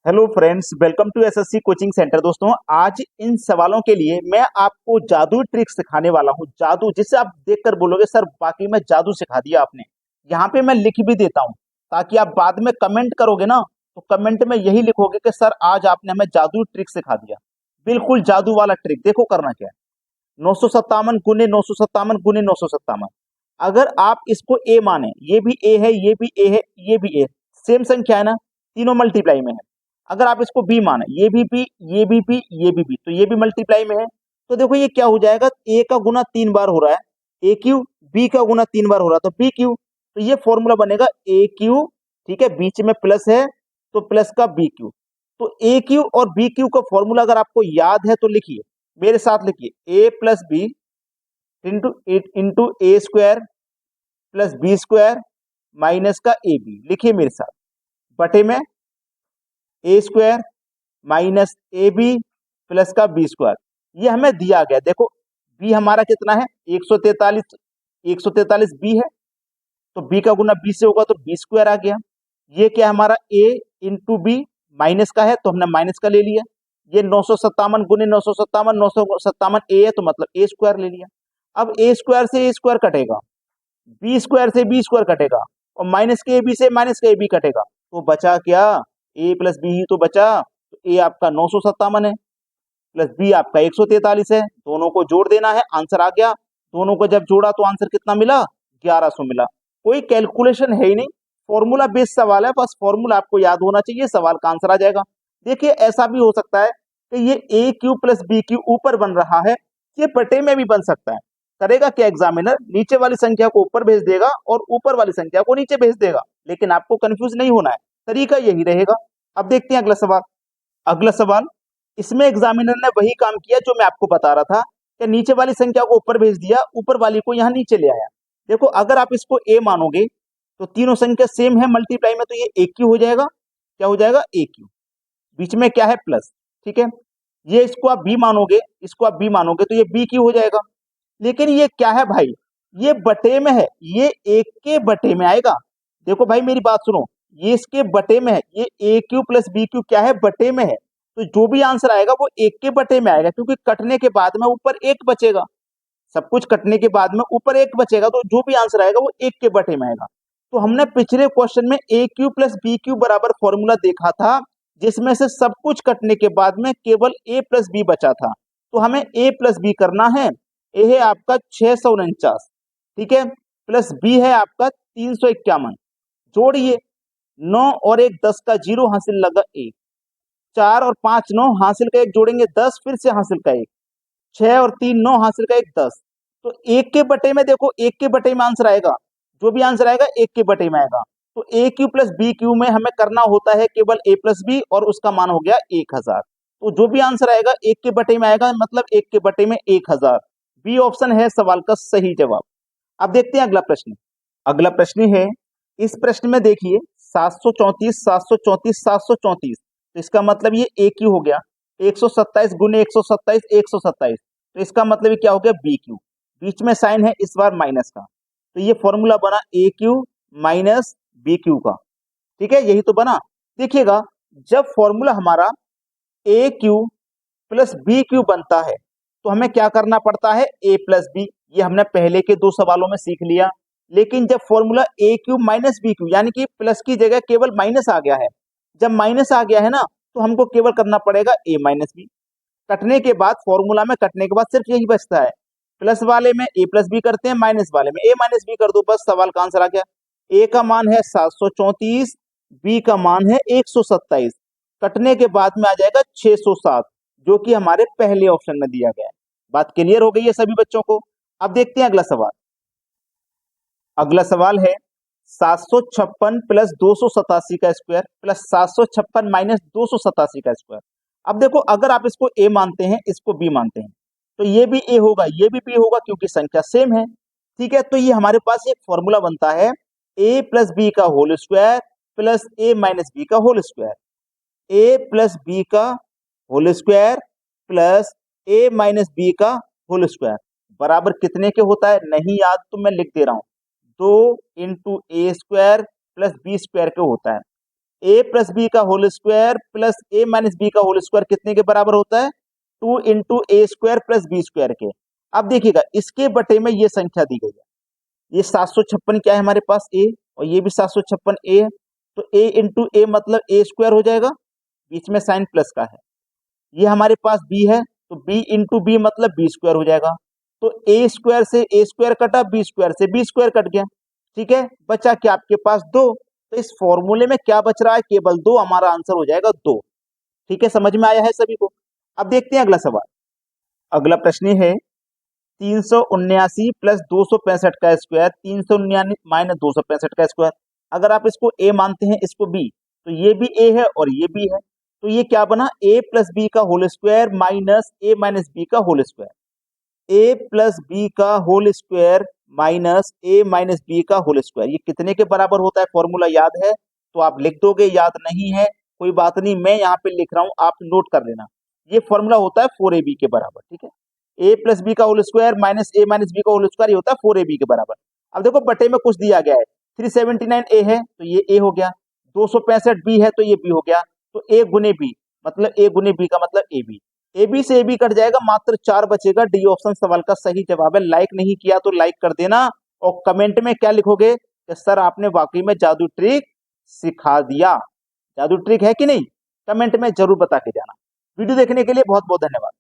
Hello friends, welcome to SSC coaching centre. दोस्तों, आज इन सवालों के लिए मैं आपको जादुई ट्रिक सिखाने वाला हूं। जादू जिसे आप देखकर बोलोगे सर वाकई में जादू सिखा दिया आपने। यहाँ पे मैं लिख भी देता हूं ताकि आप बाद में कमेंट करोगे ना, तो कमेंट में यही लिखोगे कि सर आज आपने हमें जादुई ट्रिक सिखा दिया। बिल्कुल जादू वाला ट्रिक। देखो करना क्या है। 957 गुने 957 गुने 957। अगर आप इसको ए माने, ये भी ए है, ये भी ए है, ये भी ए, सेम संख्या है ना, तीनों मल्टीप्लाई में है। अगर आप इसको बी माने, ये भी बी, ये भी बी, ये भी बी, तो ये भी मल्टीप्लाई में है। तो देखो ये क्या हो जाएगा, ए का गुना 3 बार हो रहा है ए क्यू, बी का गुना 3 बार हो रहा है तो बी क्यू। तो ये फॉर्मूला बनेगा ए क्यू, ठीक है, बीच में प्लस है तो प्लस का बी क्यू। तो ए क्यू और बी क्यू का फॉर्मूला अगर आपको याद है तो लिखिए, मेरे साथ लिखिए, A plus B into A square plus B square minus का ए बी। लिखिए मेरे साथ, बटे में A square minus A B plus का बी स्क्वायर। ये हमें दिया गया। देखो बी हमारा कितना है, 143, 143 बी है, तो बी का गुना बी से होगा तो बी स्क्वायर आ गया। ये क्या है हमारा, ए इंटू बी, माइनस का है तो हमने माइनस का ले लिया। ये 957 गुने 957, 957 ए है तो मतलब ए स्क्वायर ले लिया। अब ए स्क्वायर से ए स्क्वायर कटेगा, बी स्क्वायर से बी स्क्वायर कटेगा, और माइनस के ए बी से माइनस का ए बी कटेगा, तो बचा क्या, ए प्लस बी ही तो बचा। तो ए आपका 957 है प्लस बी आपका 143 है, दोनों को जोड़ देना है, आंसर आ गया। दोनों को जब जोड़ा तो आंसर कितना मिला, 1100 मिला। कोई कैलकुलेशन है ही नहीं, फॉर्मूला बेस्ड सवाल है, बस फॉर्मूला आपको याद होना चाहिए, सवाल का आंसर आ जाएगा। देखिए ऐसा भी हो सकता है कि ये ए क्यू प्लस बी क्यू ऊपर बन रहा है, ये बटे में भी बन सकता है। करेगा क्या एग्जामिनर, नीचे वाली संख्या को ऊपर भेज देगा और ऊपर वाली संख्या को नीचे भेज देगा, लेकिन आपको कंफ्यूज नहीं होना है, तरीका यही रहेगा। अब देखते हैं अगला सवाल। अगला सवाल, इसमें एग्जामिनर ने वही काम किया जो मैं आपको बता रहा था कि नीचे वाली संख्या को ऊपर भेज दिया, ऊपर वाली को यहाँ नीचे ले आया। देखो अगर आप इसको ए मानोगे तो तीनों संख्या सेम है मल्टीप्लाई में, तो ये ए क्यू हो जाएगा। क्या हो जाएगा, ए क्यू, बीच में क्या है प्लस, ठीक है। ये इसको आप बी मानोगे, इसको आप बी मानोगे तो ये बी क्यू हो जाएगा। लेकिन ये क्या है भाई, ये बटे में है, ये एक के बटे में आएगा। देखो भाई मेरी बात सुनो, ये इसके बटे में है, ये ए क्यू प्लस बी क्यू क्या है, बटे में है। तो जो भी आंसर आएगा वो एक के बटे में आएगा, क्योंकि कटने के बाद में ऊपर एक बचेगा। सब कुछ कटने के बाद में ऊपर एक बचेगा, तो जो भी आंसर आएगा वो एक के बटे में आएगा। तो हमने पिछले क्वेश्चन में ए क्यू प्लस बी क्यू बराबर फॉर्मूला देखा था, जिसमें से सब कुछ कटने के बाद में केवल ए प्लस बी बचा था। तो हमें ए प्लस बी करना है। ए है आपका 649, ठीक है, प्लस बी है आपका 351। जोड़िए, 9 और 1 10 का जीरो, हासिल लगा 1। 4 और 5 9, हासिल का 1 जोड़ेंगे 10, फिर से हासिल का 1। 6 और 3 9, हासिल का 1 10। तो एक के बटे में, देखो एक के बटे में आंसर आएगा, जो भी आंसर आएगा एक के बटे में आएगा। तो A Q plus B Q में हमें करना होता है केवल ए प्लस बी, और उसका मान हो गया 1000। तो जो भी आंसर आएगा एक के बटे में आएगा, मतलब एक के बटे में 1000। बी ऑप्शन है सवाल का सही जवाब। अब देखते हैं अगला प्रश्न। अगला प्रश्न है, इस प्रश्न में देखिए 734 734 734, तो इसका मतलब ये ए क्यू हो गया। 127 गुने 127 127, तो इसका मतलब ये क्या हो गया, बी क्यू। बीच में साइन है इस बार माइनस का, तो ये फॉर्मूला बना ए क्यू माइनस बी क्यू का, ठीक है, यही तो बना। देखिएगा, जब फॉर्मूला हमारा ए क्यू प्लस बी क्यू बनता है तो हमें क्या करना पड़ता है, ए प्लस बी। ये हमने पहले के 2 सवालों में सीख लिया। लेकिन जब फॉर्मूला ए क्यू माइनस बी क्यू, यानी कि प्लस की जगह केवल माइनस आ गया है, जब माइनस आ गया है ना, तो हमको केवल करना पड़ेगा ए माइनस बी। कटने के बाद, फॉर्मूला में कटने के बाद सिर्फ यही बचता है, प्लस वाले में ए प्लस बी करते हैं, माइनस वाले में ए माइनस बी कर दो, बस सवाल का आंसर आ गया। ए का मान है 734, बी का मान है 127, कटने के बाद में आ जाएगा 607, जो कि हमारे पहले ऑप्शन में दिया गया है। बात क्लियर हो गई है सभी बच्चों को। अब देखते हैं अगला सवाल। अगला सवाल है 756 प्लस 287 का स्क्वायर प्लस 756 माइनस 287 का स्क्वायर। अब देखो, अगर आप इसको ए मानते हैं, इसको बी मानते हैं, तो ये भी ए होगा, ये भी बी होगा, क्योंकि संख्या सेम है, ठीक है। तो ये हमारे पास एक फॉर्मूला बनता है, ए प्लस बी का होल स्क्वायर प्लस ए माइनस बी का होल स्क्वायर। ए प्लस बी का होल स्क्वायर प्लस ए माइनस बी का होल स्क्वायर बराबर कितने के होता है, नहीं याद तो मैं लिख दे रहा हूं, 2 into A square plus B square के होता है। ए प्लस बी का होल स्क्वायर प्लस ए माइनस बी का होल स्क्वायर कितने के बराबर होता है? 2 into A square plus B square के। अब देखिएगा इसके बटे में ये संख्या दी गई है, ये 756 क्या है हमारे पास ए, और ये भी 756 ए है, तो ए इंटू ए मतलब ए स्क्वायर हो जाएगा, बीच में साइन प्लस का है। ये हमारे पास बी है, तो बी इंटू बी मतलब बी स्क्वायर हो जाएगा। तो ए स्क्वायर से ए स्क्वायर कटा, बी स्क्वायर से बी स्क्वायर कट गया, ठीक है। बचा क्या आपके पास? 2। तो इस फॉर्मूले में क्या बच रहा है? केवल 2, हमारा आंसर हो जाएगा 2। ठीक है, समझ में आया है सभी को? अब देखते हैं अगला सवाल। अगला प्रश्न है 379 प्लस 265 का स्क्वायर, 399 माइनस 265 का स्क्वायर। अगर आप इसको ए मानते हैं, इसको बी, तो ये भी ए है और ये बी है, तो ये क्या बना? ए प्लस बी का होल स्क्वायर माइनस ए माइनस बी का होल स्क्वायर। ए प्लस बी का होल स्क्वायर माइनस ए माइनस बी का होल स्क्वायर, ये कितने के बराबर होता है? फॉर्मूला याद है तो आप लिख दोगे, याद नहीं है कोई बात नहीं, मैं यहाँ पे लिख रहा हूं, आप नोट कर लेना। ये फॉर्मूला होता है 4ab के बराबर, ठीक है। ए प्लस बी का होल स्क्वायर माइनस ए माइनस बी का होल स्क्वायर, ये होता है 4ab के बराबर। अब देखो बटे में कुछ दिया गया है, 379 ए है तो ये ए हो गया, 265 बी है तो ये बी हो गया, तो ए गुने बी मतलब ए गुने बी का मतलब ए बी, ए बी से ए बी कट जाएगा, मात्र 4 बचेगा। डी ऑप्शन सवाल का सही जवाब है। लाइक नहीं किया तो लाइक कर देना, और कमेंट में क्या लिखोगे कि सर आपने वाकई में जादू ट्रिक सिखा दिया। जादू ट्रिक है कि नहीं? कमेंट में जरूर बता के जाना। वीडियो देखने के लिए बहुत बहुत धन्यवाद।